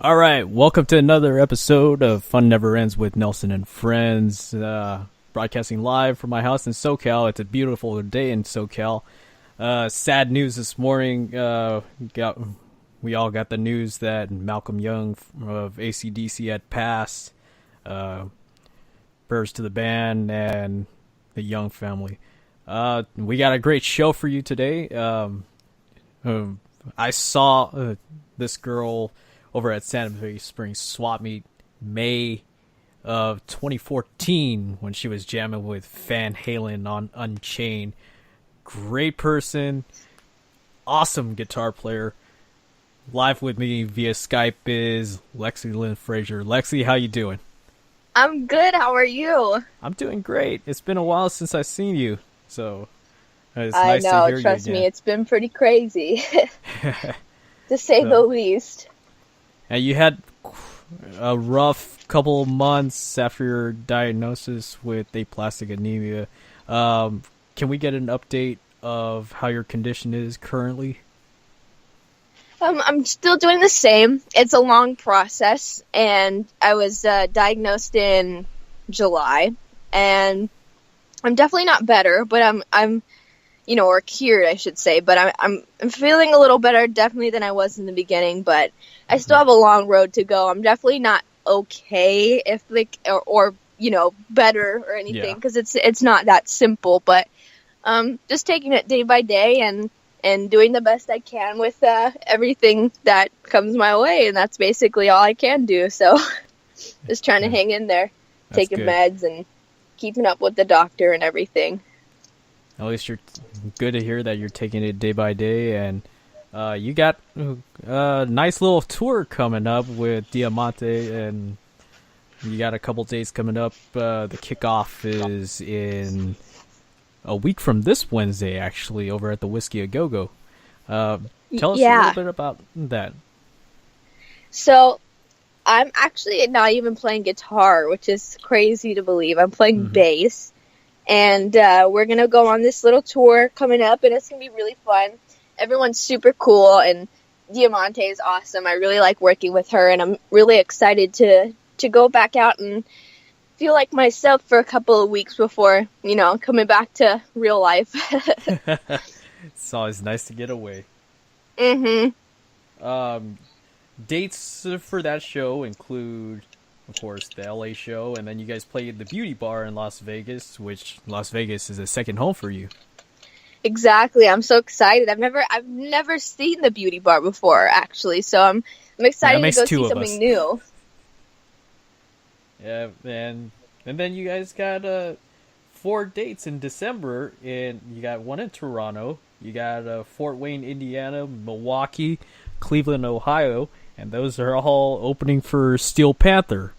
All right, welcome to another episode of Fun Never Ends with Nelson and Friends. Broadcasting live from my house in SoCal. It's a beautiful day in SoCal. Sad news this morning. We all got the news that Malcolm Young of AC/DC had passed. Prayers to the band and the Young family. We got a great show for you today. I saw this girl over at Santa Fe Springs Swap Meet May of 2014 when she was jamming with Van Halen on Unchained. Great person, awesome guitar player. Live with me via Skype is Lexii Lynn Frazier. Lexii, how you doing? I'm good. How are you? I'm doing great. It's been a while since I've seen you, so it's I nice know. to hear Trust you me, again. it's been pretty crazy, to say the least. And you had a rough couple of months after your diagnosis with aplastic anemia. Can we get an update of how your condition is currently? I'm still doing the same. It's a long process, and I was diagnosed in July, and I'm definitely not better, but I'm or cured, I should say. But I'm feeling a little better, definitely, than I was in the beginning. But I still have a long road to go. I'm definitely not okay, if or better or anything, because it's not that simple. But just taking it day by day and doing the best I can with everything that comes my way, and that's basically all I can do. So just trying to hang in there, taking meds and keeping up with the doctor and everything. At least you're good to hear that you're taking it day by day, and you got a nice little tour coming up with Diamante, and you got a couple days coming up. The kickoff is in a week from this Wednesday, actually, over at the Whiskey A Go-Go. Tell us a little bit about that. So I'm actually not even playing guitar, which is crazy to believe. I'm playing bass. And we're going to go on this little tour coming up, and it's going to be really fun. Everyone's super cool, and Diamante is awesome. I really like working with her, and I'm really excited to go back out and feel like myself for a couple of weeks before, coming back to real life. It's always nice to get away. Dates for that show include, of course, the LA show, and then you guys played the Beauty Bar in Las Vegas, which Las Vegas is a second home for you. Exactly. I'm so excited. I've never seen the Beauty Bar before, actually, so I'm excited to go see something new. Yeah, and then you guys got 4 dates in December, and you got one in Toronto, you got Fort Wayne, Indiana, Milwaukee, Cleveland, Ohio, and those are all opening for Steel Panther.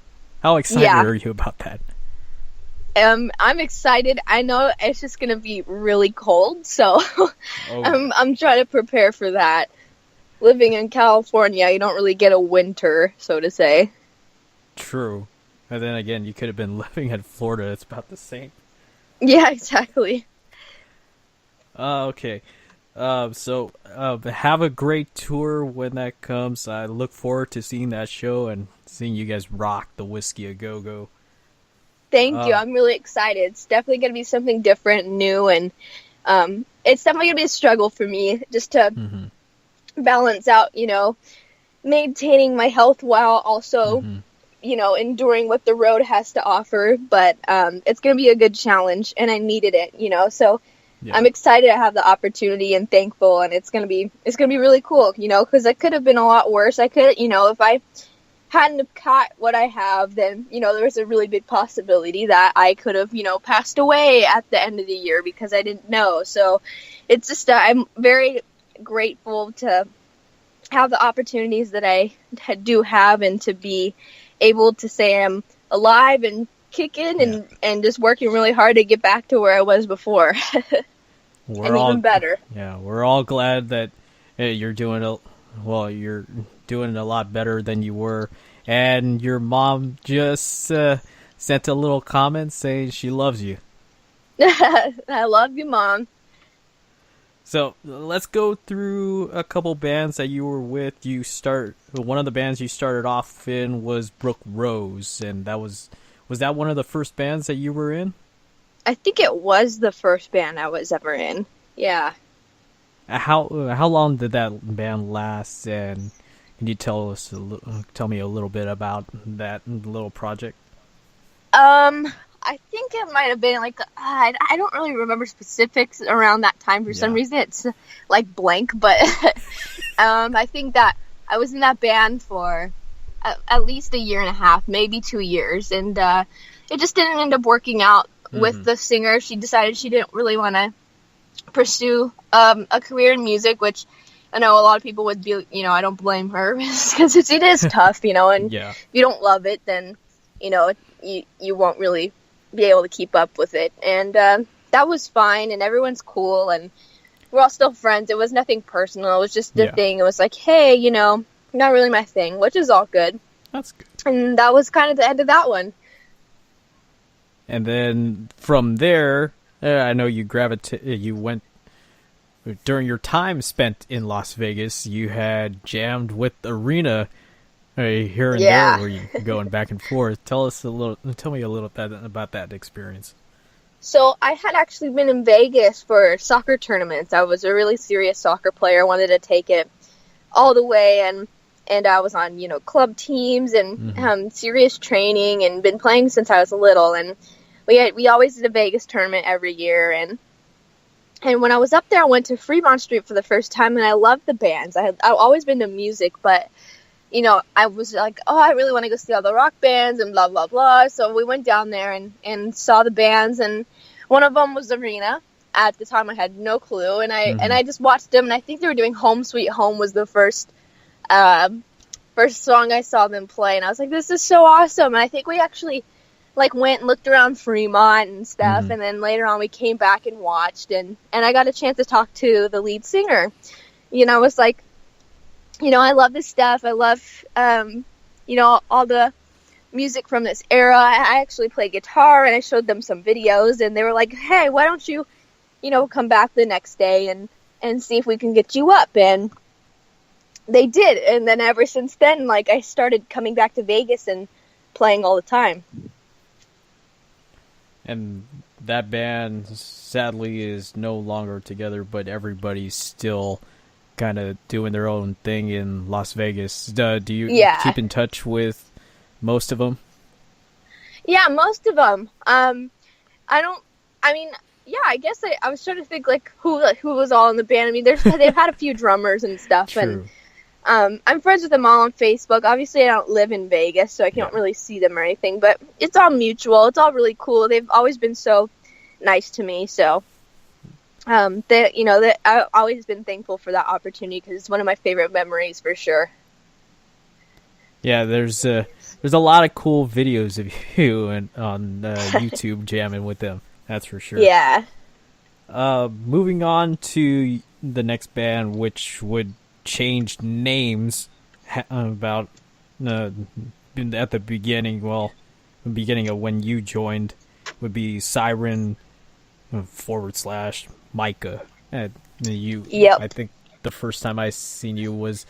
How excited are you about that? I'm excited. I know it's just gonna be really cold, so I'm trying to prepare for that. Living in California, you don't really get a winter, so to say. True. And then again, you could have been living in Florida. It's about the same. Yeah, exactly. Okay. So have a great tour when that comes. I look forward to seeing that show and seeing you guys rock the Whiskey A Go-Go. Thank you. I'm really excited. It's definitely going to be something different and new, and it's definitely going to be a struggle for me just to balance out, maintaining my health while also, enduring what the road has to offer. But it's going to be a good challenge, and I needed it, so I'm excited to have the opportunity and thankful, and it's gonna be really cool, because it could have been a lot worse. I could, if I hadn't have caught what I have, then there was a really big possibility that I could have passed away at the end of the year because I didn't know. So it's just I'm very grateful to have the opportunities that I do have, and to be able to say I'm alive and kicking and just working really hard to get back to where I was before. Even better. Yeah, we're all glad that you're doing you're doing a lot better than you were. And your mom just sent a little comment saying she loves you. I love you, Mom. So let's go through a couple bands that you were with. One of the bands you started off in was Brook Rose, and was that one of the first bands that you were in? I think it was the first band I was ever in. Yeah. How long did that band last? And can you tell me a little bit about that little project? I think it might have been like I don't really remember specifics around that time for some reason. It's like blank, but I think that I was in that band for at least a year and a half, maybe 2 years, and it just didn't end up working out with the singer. She decided she didn't really want to pursue a career in music, which I know a lot of people would be, I don't blame her because it is tough, and if you don't love it, then you won't really be able to keep up with it. And that was fine, and everyone's cool, and we're all still friends. It was nothing personal. It was just a thing. It was like, hey, not really my thing, which is all good. That's good. And that was kind of the end of that one. And then from there, I know you went during your time spent in Las Vegas. You had jammed with Arena here and there, where you're going back and forth. Tell me a little bit about that experience. So I had actually been in Vegas for soccer tournaments. I was a really serious soccer player. I wanted to take it all the way, and I was on, club teams and serious training, and been playing since I was little. And we always did a Vegas tournament every year. And when I was up there, I went to Fremont Street for the first time, and I loved the bands. I've always been to music, but I was like, oh, I really want to go see all the rock bands and blah, blah, blah. So we went down there and saw the bands, and one of them was Arena. At the time, I had no clue, and I just watched them, and I think they were doing Home Sweet Home was the first song I saw them play, and I was like, this is so awesome. And I think we actually went and looked around Fremont and stuff, and then later on we came back and watched, and I got a chance to talk to the lead singer. I was like, I love this stuff. I love, all the music from this era. I actually play guitar, and I showed them some videos, and they were like, hey, why don't you, come back the next day and see if we can get you up. And they did. And then ever since then, I started coming back to Vegas and playing all the time. And that band, sadly, is no longer together, but everybody's still kind of doing their own thing in Las Vegas. Do you keep in touch with most of them? Yeah, most of them. I guess I was trying to think who was all in the band. I mean, they've had a few drummers and stuff. True. And I'm friends with them all on Facebook. Obviously, I don't live in Vegas, so I can't really see them or anything. But it's all mutual. It's all really cool. They've always been so nice to me. So, I've always been thankful for that opportunity because it's one of my favorite memories for sure. Yeah, there's a lot of cool videos of you on YouTube jamming with them. That's for sure. Yeah. Moving on to the next band, which would change names at the beginning. Well, the beginning of when you joined would be Siren / Micah. I think the first time I seen you was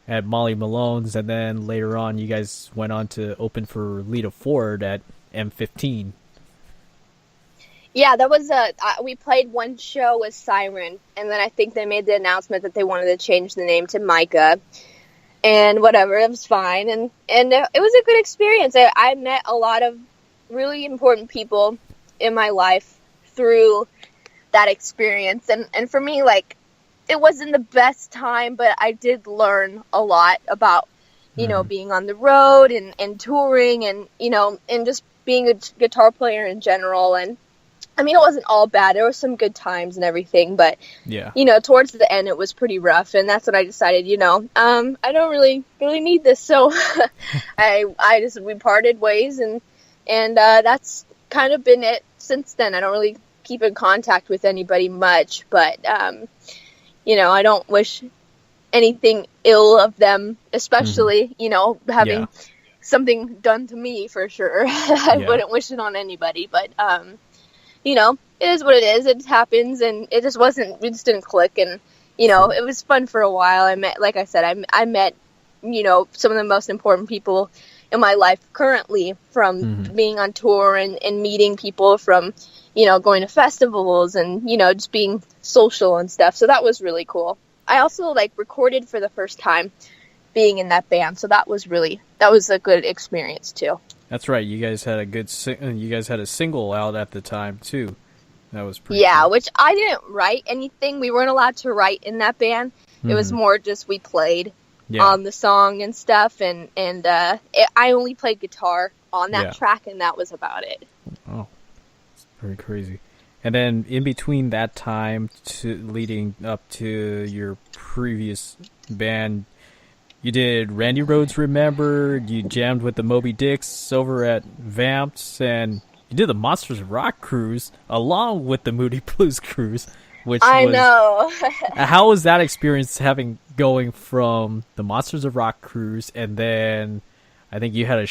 at Molly Malone's, and then later on you guys went on to open for Lita Ford at M15. Yeah, that was we played one show with Siren, and then I think they made the announcement that they wanted to change the name to Micah, and whatever, it was fine, and it was a good experience. I met a lot of really important people in my life through that experience, and for me, it wasn't the best time, but I did learn a lot about, being on the road and touring and just being a guitar player in general. And I mean, it wasn't all bad. There were some good times and everything, but towards the end it was pretty rough, and that's when I decided, I don't really need this. So we parted ways, and that's kind of been it since then. I don't really keep in contact with anybody much, but I don't wish anything ill of them, especially, having something done to me for sure. I wouldn't wish it on anybody, but it is what it is. It happens, and we just didn't click, and it was fun for a while. Like I said, I met some of the most important people in my life currently from being on tour and meeting people from going to festivals and just being social and stuff. So that was really cool. I also recorded for the first time being in that band, so that was a good experience too. That's right. You guys had a single out at the time too. That was pretty cool. Which I didn't write anything. We weren't allowed to write in that band. It was more just we played on the song and stuff, and I only played guitar on that track, and that was about it. Oh, it's pretty crazy. And then in between that time to leading up to your previous band, you did Randy Rhoads Remember, you jammed with the Moby Dicks over at Vamps, and you did the Monsters of Rock cruise along with the Moody Blues cruise, I know. How was that experience going from the Monsters of Rock cruise, and then I think you had a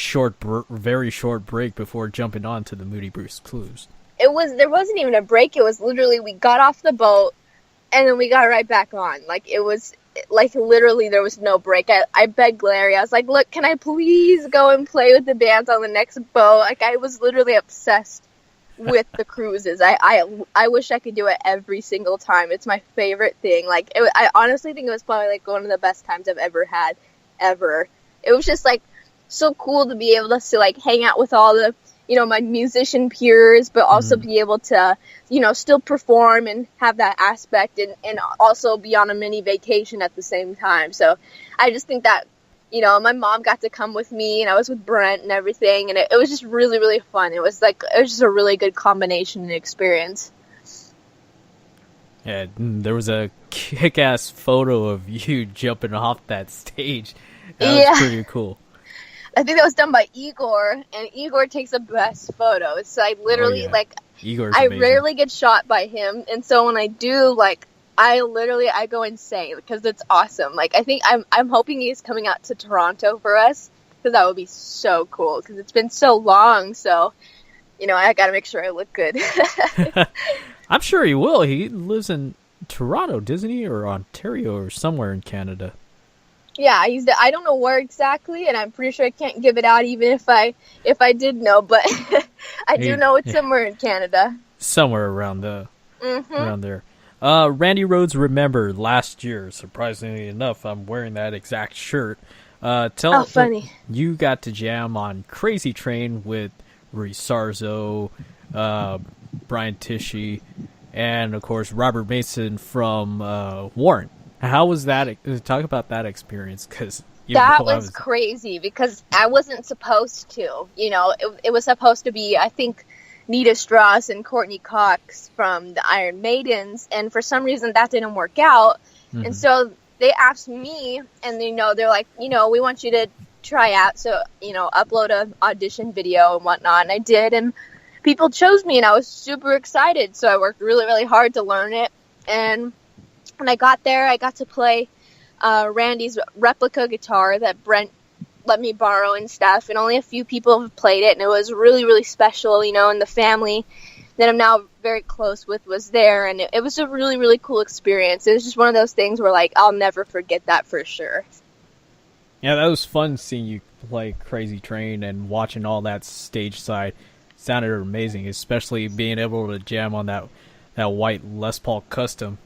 very short break before jumping on to the Moody Blues cruise? There wasn't even a break. It was literally we got off the boat and then we got right back on. It was literally there was no break. I begged Larry. I was like, look, can I please go and play with the bands on the next boat? I was literally obsessed with the cruises. I wish I could do it every single time. It's my favorite thing. I honestly think it was probably one of the best times I've ever had, ever. It was just so cool to be able to hang out with all the my musician peers, but also be able to still perform and have that aspect, and also be on a mini vacation at the same time. So I just think that my mom got to come with me, and I was with Brent and everything, and it was just really, really fun. It was just a really good combination and experience. Yeah, there was a kick-ass photo of you jumping off that stage. That was pretty cool. I think that was done by Igor, and Igor takes the best photos. So I literally, Igor's I amazing. rarely get shot by him, and so when I do, I go insane, because it's awesome. I think I'm hoping he's coming out to Toronto for us, because that would be so cool, because it's been so long, so, I gotta make sure I look good. I'm sure he will. He lives in Toronto, doesn't he? Or Ontario, or somewhere in Canada. Yeah, I don't know where exactly, and I'm pretty sure I can't give it out even if I did know, but I do know it's somewhere in Canada. Somewhere around around there. Randy Rhoads Remember last year, surprisingly enough, I'm wearing that exact shirt. Funny. You got to jam on Crazy Train with Reese Sarzo, Brian Tishy, and of course Robert Mason from Warrant. How was that? Talk about that experience, because that was crazy, because I wasn't supposed to. It was supposed to be, I think, Nita Strauss and Courtney Cox from the Iron Maidens, and for some reason that didn't work out. And so they asked me, and they're like, we want you to try out, so upload an audition video and whatnot, and I did, and people chose me, and I was super excited. So I worked really, really hard to learn it, and when I got there, I got to play Randy's replica guitar that Brent let me borrow and stuff, and only a few people have played it, and it was really, really special, and the family that I'm now very close with was there, and it was a really, really cool experience. It was just one of those things where, I'll never forget that for sure. Yeah, that was fun seeing you play Crazy Train and watching all that stage side. Sounded amazing, especially being able to jam on that white Les Paul Custom.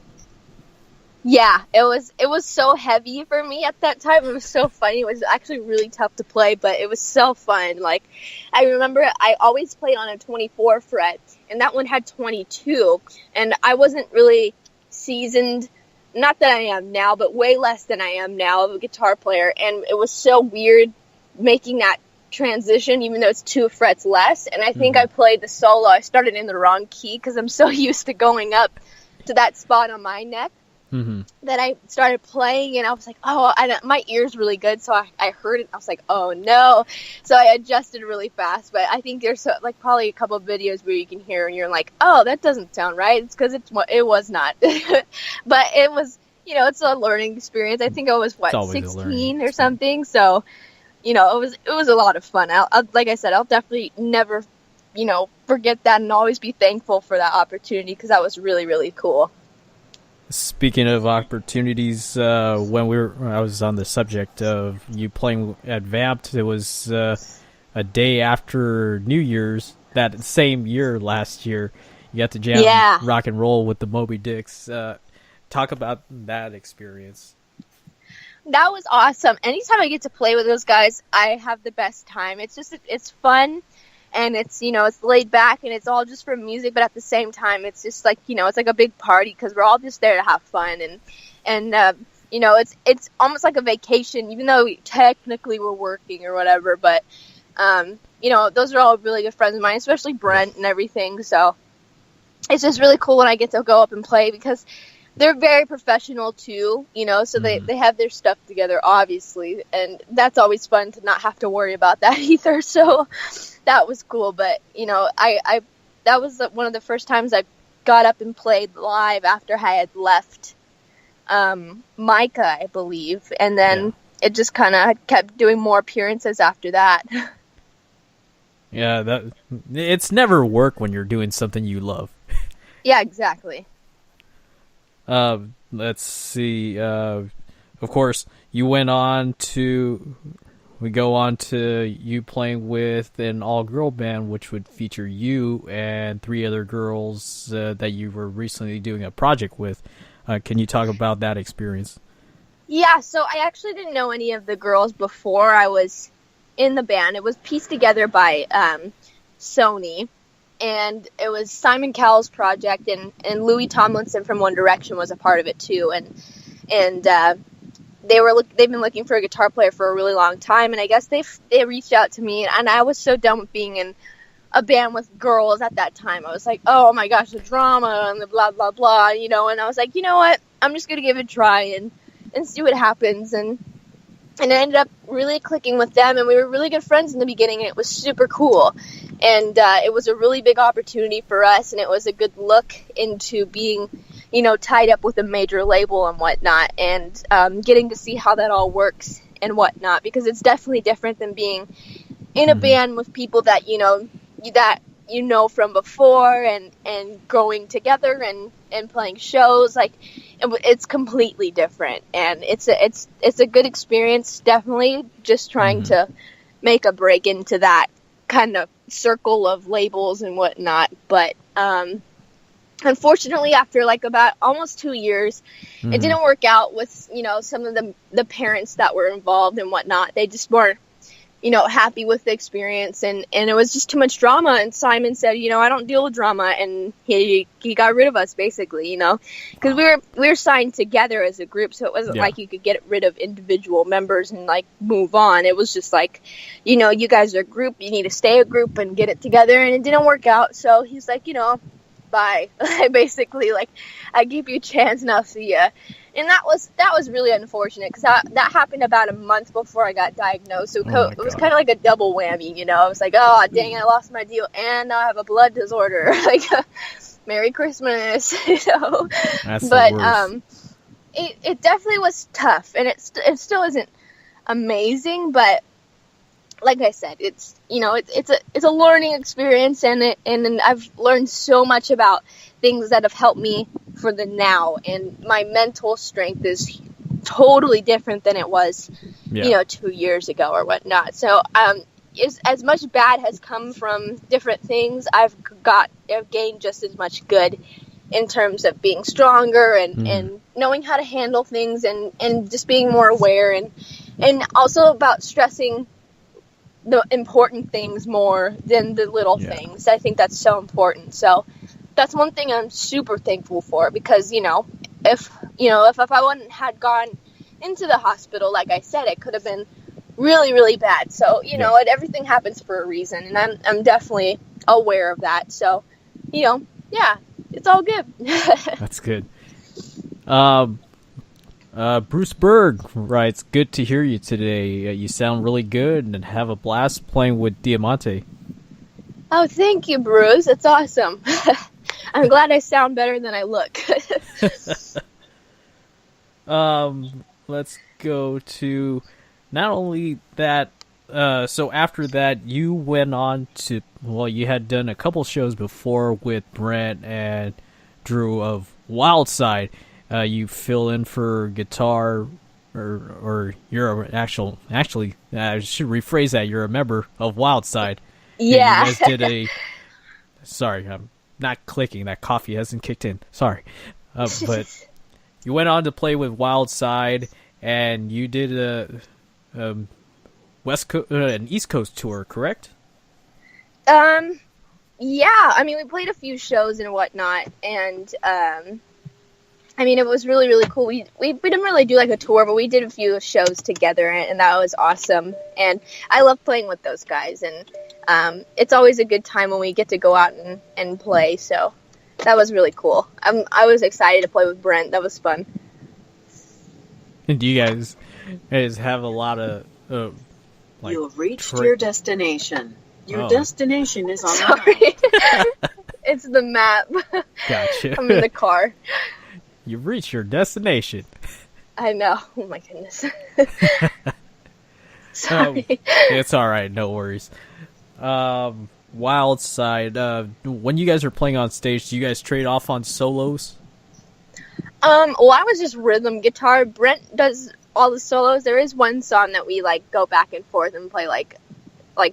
Yeah, it was so heavy for me at that time. It was so funny. It was actually really tough to play, but it was so fun. I remember I always played on a 24 fret, and that one had 22, and I wasn't really seasoned, not that I am now, but way less than I am now of a guitar player, and it was so weird making that transition, even though it's 2 frets less, and I think I played the solo. I started in the wrong key, because I'm so used to going up to that spot on my neck. That I started playing, and I was like, my ear's really good, so I heard it, I was like, oh no, so I adjusted really fast. But I think there's probably a couple of videos where you can hear and you're like, oh, that doesn't sound right. It's because it was not. But it was, it's a learning experience. I think I was 16 or something, so it was a lot of fun. Like I said, I'll definitely never forget that and always be thankful for that opportunity, because that was really, really cool. Speaking of opportunities, when I was on the subject of you playing at Vamped, it was a day after New Year's that same year last year. You got to jam rock and roll with the Moby Dicks. Talk about that experience. That was awesome. Anytime I get to play with those guys, I have the best time. It's fun. And it's, it's laid back, and it's all just for music, but at the same time, it's just like, it's like a big party, because we're all just there to have fun, and it's almost like a vacation, even though technically we're working or whatever, but, those are all really good friends of mine, especially Brent and everything, so it's just really cool when I get to go up and play, because they're very professional too, so they have their stuff together, obviously, and that's always fun to not have to worry about that either, so that was cool. But, I that was one of the first times I got up and played live after I had left Micah, I believe, and then it just kind of kept doing more appearances after that. Yeah, it's never work when you're doing something you love. Yeah, exactly. Let's see. Of course, we go on to you playing with an all-girl band, which would feature you and 3 other girls that you were recently doing a project with. Can you talk about that experience? Yeah, so I actually didn't know any of the girls before I was in the band. It was pieced together by Sony. And it was Simon Cowell's project, and Louis Tomlinson from One Direction was a part of it too. And they've been looking for a guitar player for a really long time, and I guess they reached out to me, and I was so done with being in a band with girls at that time. I was like, oh my gosh, the drama and the blah blah blah, and I was like, you know what, I'm just gonna give it a try and see what happens, and I ended up really clicking with them, and we were really good friends in the beginning, and it was super cool. And it was a really big opportunity for us, and it was a good look into being, tied up with a major label and whatnot, and getting to see how that all works and whatnot, because it's definitely different than being in a band with people that, from before, and going together and playing shows. Like, it's completely different, and it's a good experience, definitely, just trying to make a break into that kind of circle of labels and whatnot. But unfortunately, after like about almost 2 years, it didn't work out with some of the parents that were involved and whatnot. They just weren't happy with the experience, and it was just too much drama. And Simon said, I don't deal with drama, and he got rid of us, basically, because we were signed together as a group, so it wasn't like you could get rid of individual members and like move on. It was just like, you guys are a group, you need to stay a group and get it together, and it didn't work out. So he's like, bye. Basically, like, I give you a chance, and I'll see ya. And that was really unfortunate, because that happened about a month before I got diagnosed. So it was kind of like a double whammy, I was like, oh, dang, I lost my deal, and now I have a blood disorder. Like, Merry Christmas, That's but the worst. It definitely was tough, and it still isn't amazing, but like I said, it's it's a learning experience, and I've learned so much about things that have helped me for the now, and my mental strength is totally different than it was 2 years ago or whatnot. So as much bad has come from different things, I've gained just as much good in terms of being stronger and knowing how to handle things, and just being more aware, and also about stressing the important things more than the little things. I think that's so important. So that's one thing I'm super thankful for, because if I wouldn't had gone into the hospital, like I said, it could have been really, really bad. So everything happens for a reason, and I'm definitely aware of that. So it's all good. That's good. Bruce Berg writes, good to hear you today. You sound really good and have a blast playing with Diamante. Oh, thank you, Bruce. It's awesome. I'm glad I sound better than I look. Let's go to not only that so after that, you went on to, well, you had done a couple shows before with Brent and Drew of Wildside. You fill in for guitar, or you're actually, I should rephrase that. You're a member of Wildside. Yeah. And you guys did a. Sorry, I'm not clicking. That coffee hasn't kicked in. Sorry, but you went on to play with Wildside, and you did a an East Coast tour, correct? Yeah. I mean, we played a few shows and whatnot, and I mean, it was really, really cool. We didn't really do like a tour, but we did a few shows together, and that was awesome. And I love playing with those guys, and it's always a good time when we get to go out and play. So that was really cool. I was excited to play with Brent. That was fun. And do you guys have a lot of like? You have reached your destination. Your destination is on the Sorry. It's the map. Gotcha. I'm in the car. You've reached your destination. I know. Oh my goodness. Sorry. It's all right. No worries. Wildside. When you guys are playing on stage, do you guys trade off on solos? Well, I was just rhythm guitar. Brent does all the solos. There is one song that we like go back and forth and play like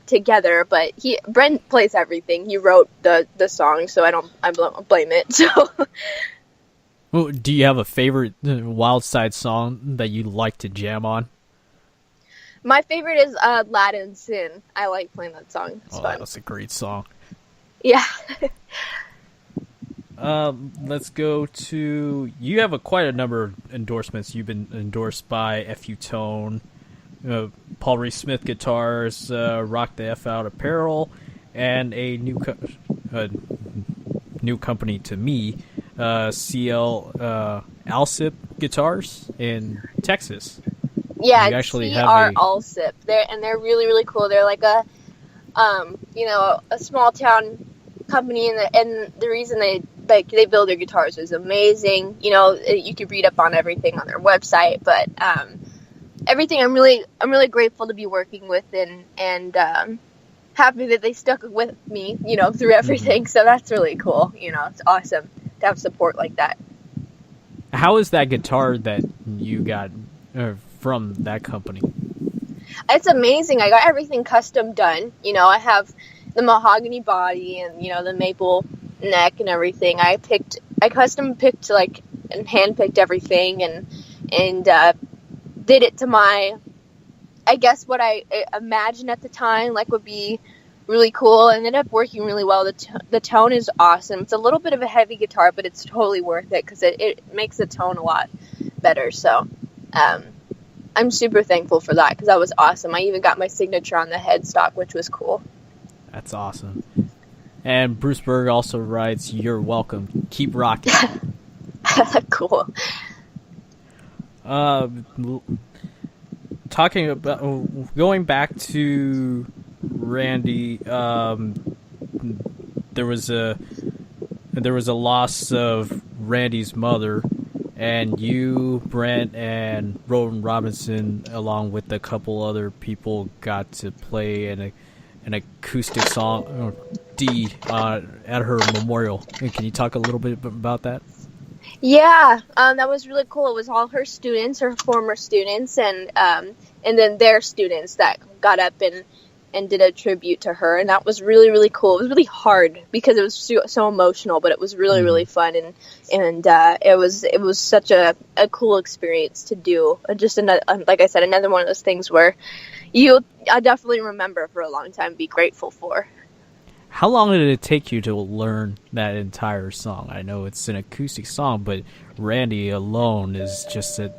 together, but Brent plays everything. He wrote the song, so I don't blame it. So. Well, do you have a favorite Wildside song that you like to jam on? My favorite is Latin Sin. I like playing that song. It's fun. That's a great song. Yeah. Let's go to... You have quite a number of endorsements. You've been endorsed by FU Tone, Paul Reese Smith Guitars, Rock the F Out Apparel, and a new company to me, CL Alsip Guitars in Texas. Yeah, you actually have Alsip. They're really, really cool. They're like a small town company, and the reason they build their guitars is amazing. You know, you could read up on everything on their website, but everything I'm really grateful to be working with, and happy that they stuck with me, you know, through everything. So that's really cool. You know, it's awesome to have support like that. How is that guitar that you got from that company? It's amazing. I got everything custom done. You know, I have the mahogany body and, you know, the maple neck and everything. I custom picked, like, and hand picked everything and did it to my, I guess what I imagined at the time, like, would be really cool, and ended up working really well. The tone is awesome. It's a little bit of a heavy guitar, but it's totally worth it because it makes the tone a lot better. So I'm super thankful for that because that was awesome. I even got my signature on the headstock, which was cool. That's awesome. And Bruce Berg also writes, "You're welcome. Keep rocking." Cool. Talking about going back to Randy, there was a loss of Randy's mother, and you, Brent, and Rowan Robinson, along with a couple other people, got to play an acoustic song at her memorial. Can you talk a little bit about that? Yeah, that was really cool. It was all her students, her former students, and then their students that got up and did a tribute to her, and that was really, really cool. It was really hard because it was so emotional, but it was really, really fun, and it was such a cool experience to do. Just another, like I said, another one of those things where I definitely remember for a long time, be grateful for. How long did it take you to learn that entire song? I know it's an acoustic song, but Randy alone is just a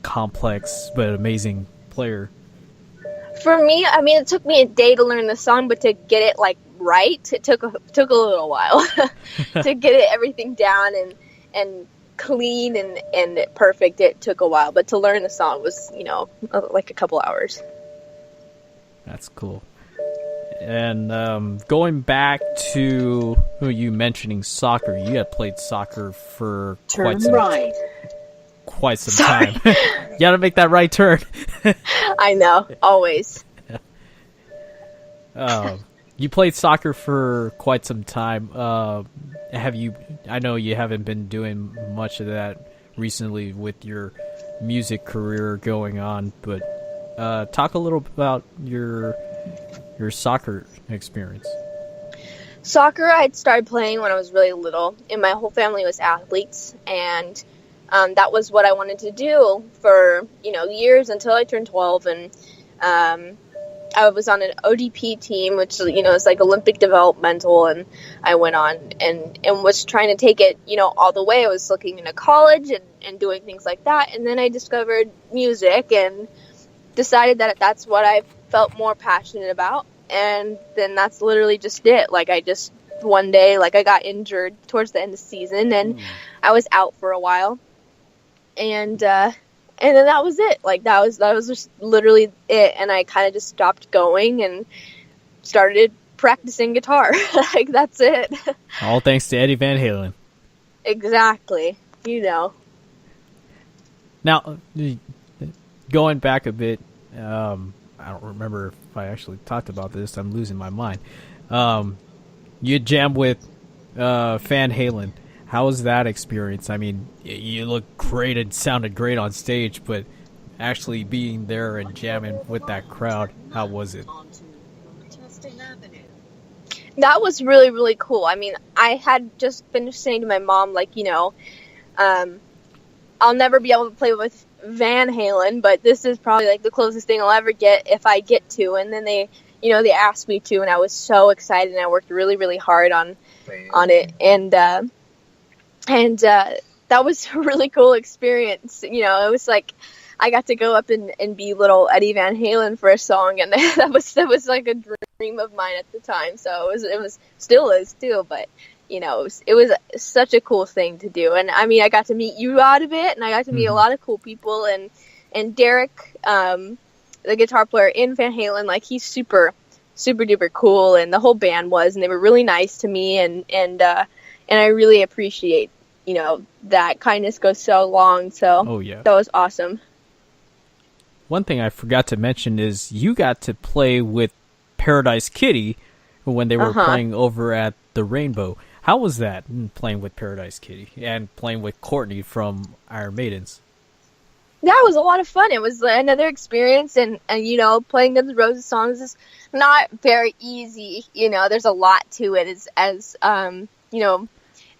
complex but amazing player. For me, I mean, it took me a day to learn the song, but to get it like right, it took a little while to get everything down and clean and perfect. It took a while, but to learn the song was, you know, like a couple hours. That's cool. And going back to you mentioning soccer, you had played soccer for quite some time. You gotta make that right turn. I know, always. You played soccer for quite some time. I know you haven't been doing much of that recently with your music career going on, but talk a little about your soccer experience. Soccer, I had started playing when I was really little, and my whole family was athletes, and that was what I wanted to do for, years until I turned 12, and I was on an ODP team, which, is like Olympic developmental, and I went on and was trying to take it, all the way. I was looking into college and doing things like that, and then I discovered music and decided that that's what I felt more passionate about, and then that's literally just it. Like, one day, I got injured towards the end of the season, and I was out for a while, and then that was it. Like, that was just literally it. And I kind of just stopped going and started practicing guitar. Like, that's it. All thanks to Eddie Van Halen. Exactly. Now, going back a bit, I don't remember if I actually talked about this. I'm losing my mind. You jammed with Van Halen. How was that experience? I mean, you looked great and sounded great on stage, but actually being there and jamming with that crowd, how was it? That was really, really cool. I mean, I had just finished saying to my mom, I'll never be able to play with Van Halen, but this is probably the closest thing I'll ever get if I get to. And then they asked me to, and I was so excited, and I worked really, really hard on it. And that was a really cool experience. It was like I got to go up and be little Eddie Van Halen for a song, and that was like a dream of mine at the time. So it was still is too, but it was such a cool thing to do. And I mean, I got to meet you out of it, and I got to meet a lot of cool people, and Derek, the guitar player in Van Halen, he's super, super duper cool, and the whole band was, and they were really nice to me, and I really appreciate that kindness goes so long. So oh, yeah. That was awesome. One thing I forgot to mention is you got to play with Paradise Kitty when they were playing over at the Rainbow. How was that, playing with Paradise Kitty and playing with Courtney from Iron Maidens? That was a lot of fun. It was another experience, and playing Guns N' Roses songs is not very easy. There's a lot to it, as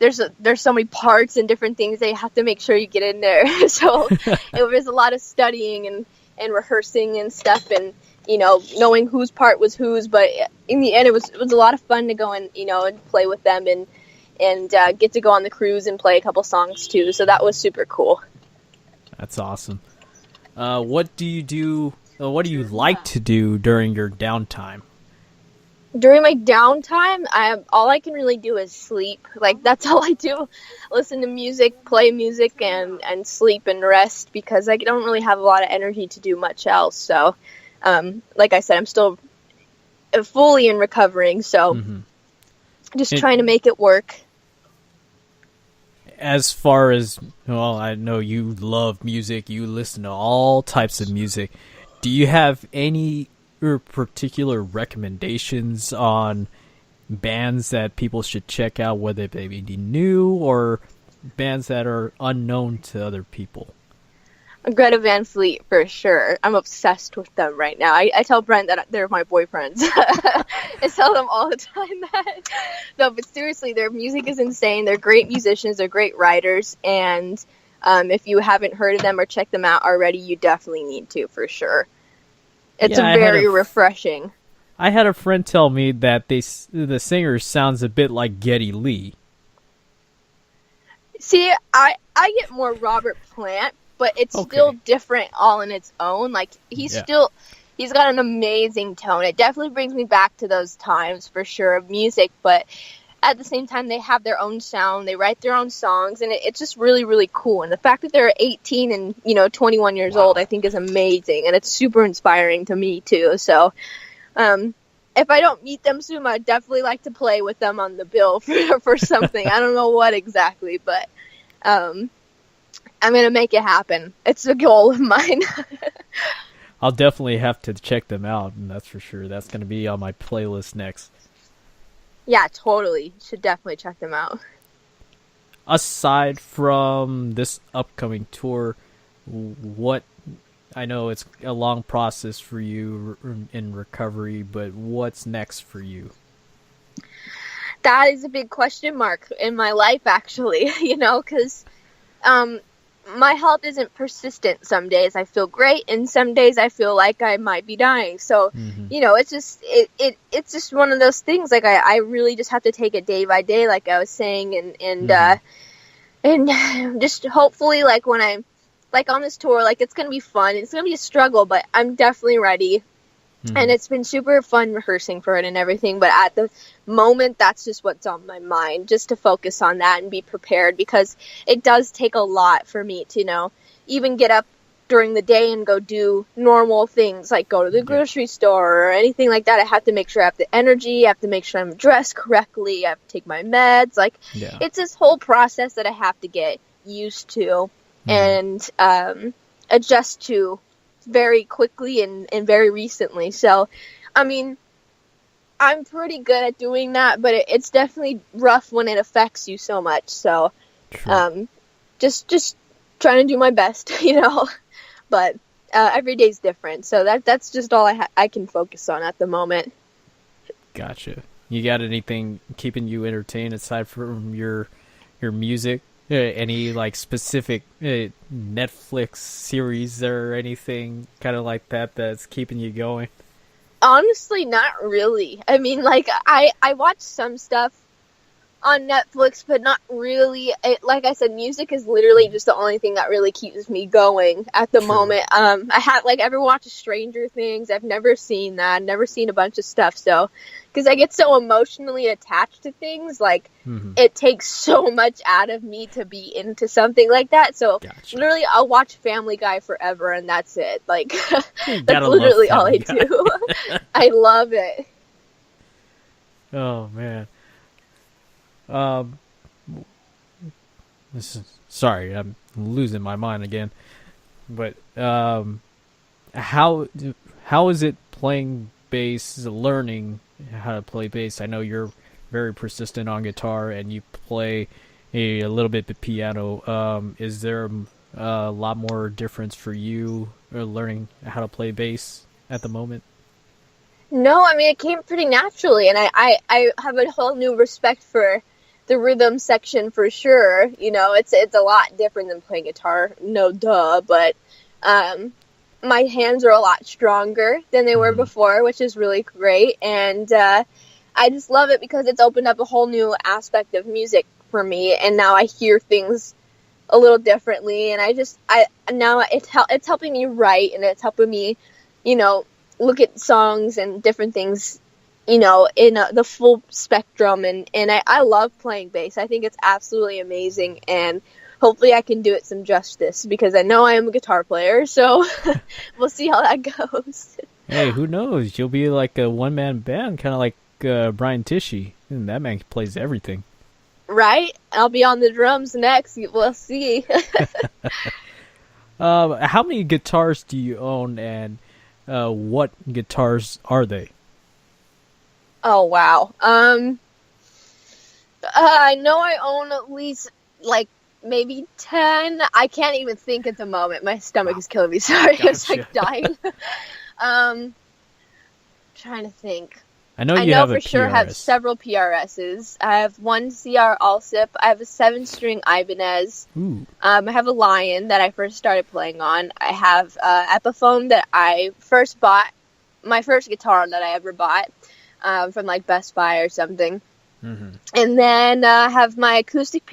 there's so many parts and different things they have to make sure you get in there. So it was a lot of studying and rehearsing and stuff, and knowing whose part was whose. But in the end, it was a lot of fun to go and and play with them and get to go on the cruise and play a couple songs too. So that was super cool. That's awesome. What do you do? What do you like to do during your downtime? During my downtime, all I can really do is sleep. That's all I do. Listen to music, play music, and sleep and rest, because I don't really have a lot of energy to do much else. So, like I said, I'm still fully in recovering, so just trying to make it work. As far as, I know you love music, you listen to all types of music. Do you have any particular recommendations on bands that people should check out, whether they be new or bands that are unknown to other people? Greta Van Fleet, for sure. I'm obsessed with them right now. I tell Brent that they're my boyfriends. I tell them all the time that. No, but seriously, their music is insane. They're great musicians. They're great writers. And if you haven't heard of them or checked them out already, you definitely need to, for sure. It's very refreshing. I had a friend tell me that the singer sounds a bit like Geddy Lee. See, I get more Robert Plant, but it's still different all in its own. He's got an amazing tone. It definitely brings me back to those times, for sure, of music, but at the same time, they have their own sound, they write their own songs, and it's just really, really cool. And the fact that they're 18 and 21 years old, I think is amazing, and it's super inspiring to me too. So if I don't meet them soon, I'd definitely like to play with them on the bill for something. I don't know what exactly, but I'm gonna make it happen. It's a goal of mine. I'll definitely have to check them out, and that's for sure. That's going to be on my playlist next. Yeah, totally. Should definitely check them out. Aside from this upcoming tour, what, I know it's a long process for you in recovery, but what's next for you? That is a big question mark in my life, actually, because my health isn't persistent. Some days I feel great, and some days I feel like I might be dying. So, it's just it's just one of those things. Like I really just have to take it day by day, like I was saying, and just hopefully, like when I'm like on this tour, like it's gonna be fun. It's gonna be a struggle, but I'm definitely ready. And it's been super fun rehearsing for it and everything. But at the moment, that's just what's on my mind, just to focus on that and be prepared, because it does take a lot for me to, even get up during the day and go do normal things like go to the grocery store or anything like that. I have to make sure I have the energy. I have to make sure I'm dressed correctly. I have to take my meds. Like, it's this whole process that I have to get used to and adjust to very quickly and very recently. So, I mean, I'm pretty good at doing that, but it's definitely rough when it affects you so much. So, just trying to do my best, but every day's different. So that's just all I can focus on at the moment. Gotcha. You got anything keeping you entertained aside from your music? Any like specific Netflix series or anything kind of like that that's keeping you going? Honestly, not really. I mean, like I watch some stuff on Netflix, but not really. Like I said, music is literally just the only thing that really keeps me going at the moment. I have ever watched Stranger Things? I've never seen that. I've never seen a bunch of stuff. So, because I get so emotionally attached to things, like it takes so much out of me to be into something like that. So, literally, I'll watch Family Guy forever, and that's it. Like that's literally all I do. I love it. Oh man. Sorry, I'm losing my mind again. But how is it playing bass, learning how to play bass? I know you're very persistent on guitar and you play a little bit the piano. Is there a lot more difference for you learning how to play bass at the moment? No, I mean, it came pretty naturally, and I have a whole new respect for the rhythm section for sure. It's a lot different than playing guitar, no duh, but my hands are a lot stronger than they were before, which is really great, and I just love it because it's opened up a whole new aspect of music for me, and now I hear things a little differently, and now it's helping me write, and it's helping me, look at songs and different things, in the full spectrum, and I love playing bass. I think it's absolutely amazing, and hopefully I can do it some justice, because I know I am a guitar player, so we'll see how that goes. Hey, who knows? You'll be like a one-man band, kind of like Brian Tishy, and that man plays everything. Right? I'll be on the drums next. We'll see. How many guitars do you own, and what guitars are they? Oh, wow. I know I own at least, maybe 10. I can't even think at the moment. My stomach is killing me. Sorry, Gotcha. I'm dying. Trying to think. I know you have a for PRS. sure have several PRSs. I have one CR Allsip. I have a 7-string Ibanez. Ooh. I have a Lion that I first started playing on. I have Epiphone that I first bought, my first guitar that I ever bought from Best Buy or something. And then I have my acoustic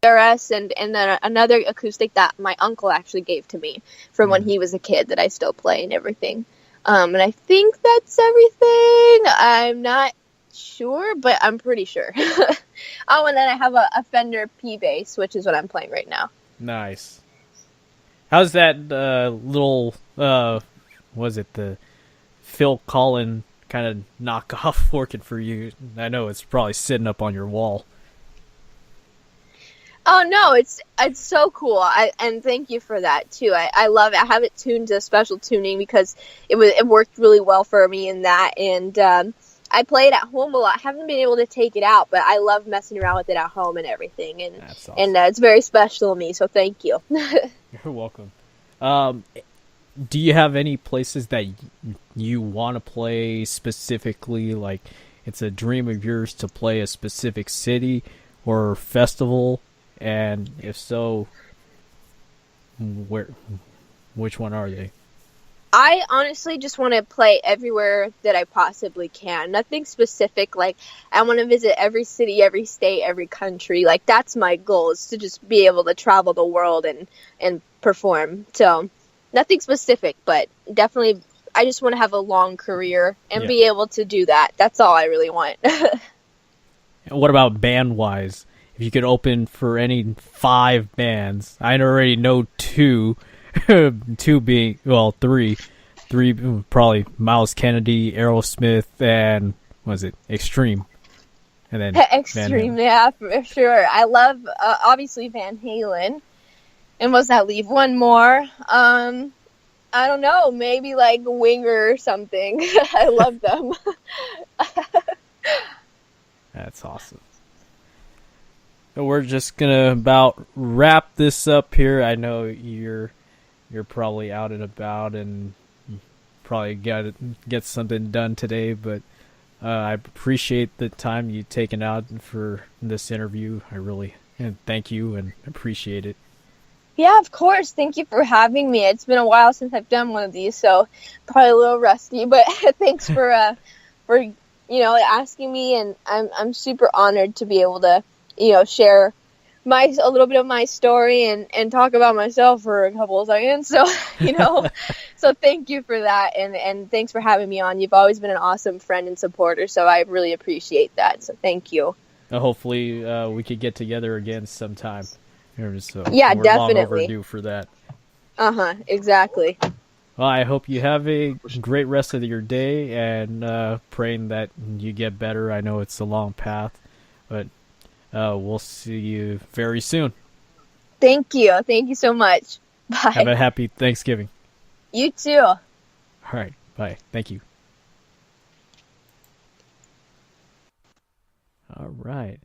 PRS and then another acoustic that my uncle actually gave to me from when he was a kid that I still play and everything. And I think that's everything. I'm not sure, but I'm pretty sure. Oh, and then I have a Fender P bass, which is what I'm playing right now. Nice. How's that little, was it the Phil Collin kind of knockoff working for you? I know it's probably sitting up on your wall. Oh no, it's so cool. And thank you for that too. I love it. I have it tuned to special tuning because it worked really well for me in that. And I play it at home a lot. I haven't been able to take it out, but I love messing around with it at home and everything. And That's awesome. and it's very special to me. So thank you. You're welcome. Do you have any places that you want to play specifically? Like, it's a dream of yours to play a specific city or festival, and if so, which one are they? I honestly just want to play everywhere that I possibly can. Nothing specific. Like, I want to visit every city, every state, every country. Like, that's my goal, is to just be able to travel the world and perform. So, nothing specific, but definitely I just want to have a long career and be able to do that. That's all I really want. And what about band-wise? If you could open for any 5 bands, I already know 2. 2 being, well, 3 probably Miles Kennedy, Aerosmith, and what was it, Extreme, and then Extreme, yeah, for sure. I love obviously Van Halen, and was that leave one more? I don't know, maybe like Winger or something. I love them. That's awesome. So we're just gonna about wrap this up here. I know you're probably out and about and probably got to get something done today, but I appreciate the time you taken out for this interview. I really thank you and appreciate it. Yeah, of course. Thank you for having me. It's been a while since I've done one of these, so probably a little rusty, but thanks for asking me, and I'm super honored to be able to share a little bit of my story and talk about myself for a couple of seconds. So, so thank you for that. And thanks for having me on. You've always been an awesome friend and supporter. So I really appreciate that. So thank you. Hopefully we could get together again sometime. So yeah, we're definitely. long overdue for that. Exactly. Well, I hope you have a great rest of your day, and praying that you get better. I know it's a long path, but we'll see you very soon. Thank you. Thank you so much. Bye. Have a happy Thanksgiving. You too. All right. Bye. Thank you. All right.